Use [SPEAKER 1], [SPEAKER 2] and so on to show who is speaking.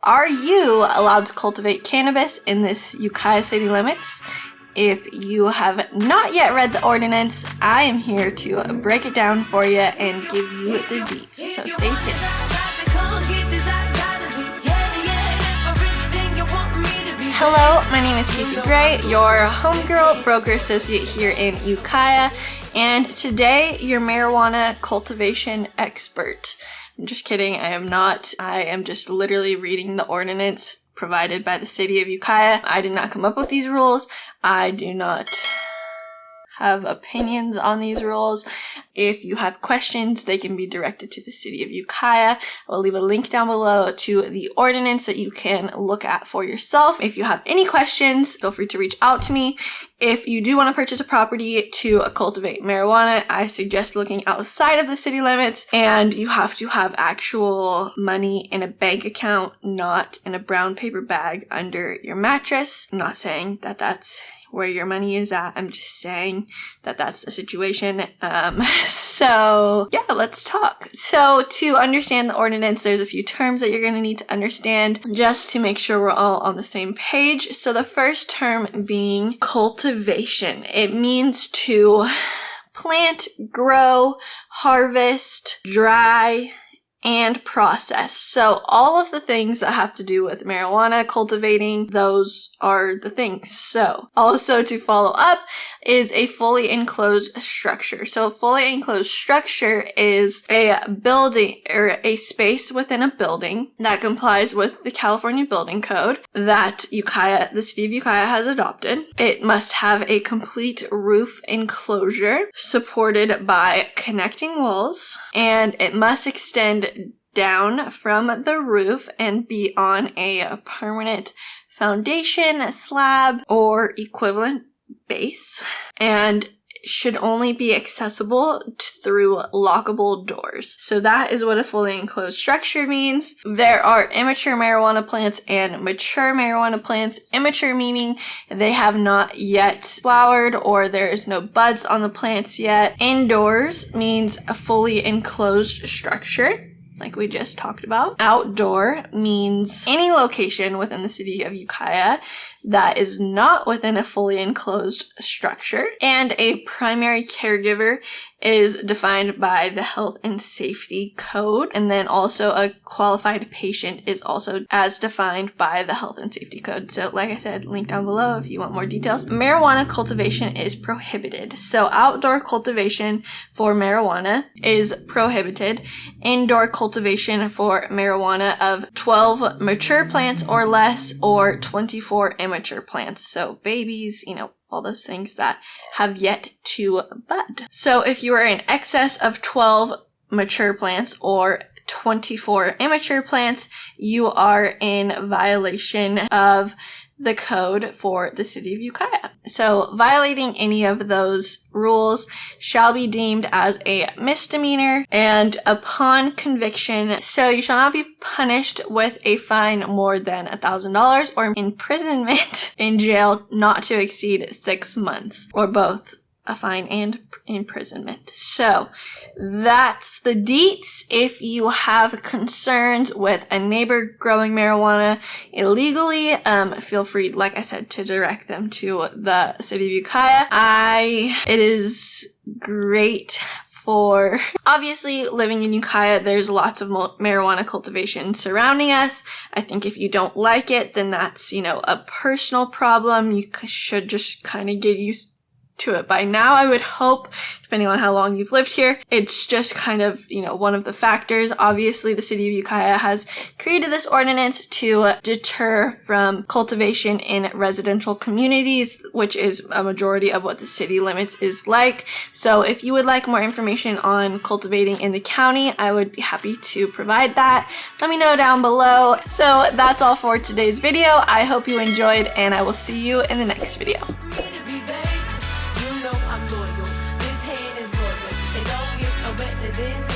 [SPEAKER 1] Are you allowed to cultivate cannabis in this Ukiah city limits? If you have not yet read the ordinance, I am here to break it down for you and give you the deets, so stay tuned. Hello, my name is Casey Gray, your homegirl broker associate here in Ukiah, and today your marijuana cultivation expert. I'm just kidding, I am not. I am just literally reading the ordinance provided by the city of Ukiah. I did not come up with these rules. I do not have opinions on these rules. If you have questions, they can be directed to the city of Ukiah. I will leave a link down below to the ordinance that you can look at for yourself. If you have any questions, feel free to reach out to me. If you do want to purchase a property to cultivate marijuana, I suggest looking outside of the city limits, and you have to have actual money in a bank account, not in a brown paper bag under your mattress. I'm not saying that that's where your money is at. I'm just saying that that's the situation. So yeah, let's talk. So to understand the ordinance, there's a few terms that you're going to need to understand just to make sure we're all on the same page. So the first term being cultivation. It means to plant, grow, harvest, dry, and process. So all of the things that have to do with marijuana cultivating, those are the things. So also to follow up is a fully enclosed structure. So a fully enclosed structure is a building or a space within a building that complies with the California Building Code that Ukiah, the city of Ukiah, has adopted. It must have a complete roof enclosure supported by connecting walls, and it must extend down from the roof and be on a permanent foundation, slab, or equivalent base, and should only be accessible through lockable doors. So that is what a fully enclosed structure means. There are immature marijuana plants and mature marijuana plants. Immature meaning they have not yet flowered or there is no buds on the plants yet. Indoors means a fully enclosed structure, like we just talked about. Outdoor means any location within the city of Ukiah that is not within a fully enclosed structure. And a primary caregiver is defined by the Health and Safety Code. And then also a qualified patient is also as defined by the Health and Safety Code. So like I said, link down below if you want more details. Marijuana cultivation is prohibited. So outdoor cultivation for marijuana is prohibited. Indoor cultivation for marijuana of 12 mature plants or less, or 24 immature plants. So babies, all those things that have yet to bud. So if you are in excess of 12 mature plants or 24 immature plants, you are in violation of the code for the city of Ukiah. So violating any of those rules shall be deemed as a misdemeanor, and upon conviction, so you shall not be punished with a fine more than $1,000 or imprisonment in jail not to exceed 6 months, or both a fine and imprisonment. So that's the deets. If you have concerns with a neighbor growing marijuana illegally, feel free, like I said, to direct them to the city of Ukiah. It is great for, obviously, living in Ukiah, there's lots of marijuana cultivation surrounding us. I think if you don't like it, then that's, a personal problem. You should just kind of get used to it by now, I would hope, depending on how long you've lived here. It's just kind of, one of the factors. Obviously, the city of Ukiah has created this ordinance to deter from cultivation in residential communities, which is a majority of what the city limits is like. So if you would like more information on cultivating in the county, I would be happy to provide that. Let me know down below. So that's all for today's video. I hope you enjoyed, and I will see you in the next video.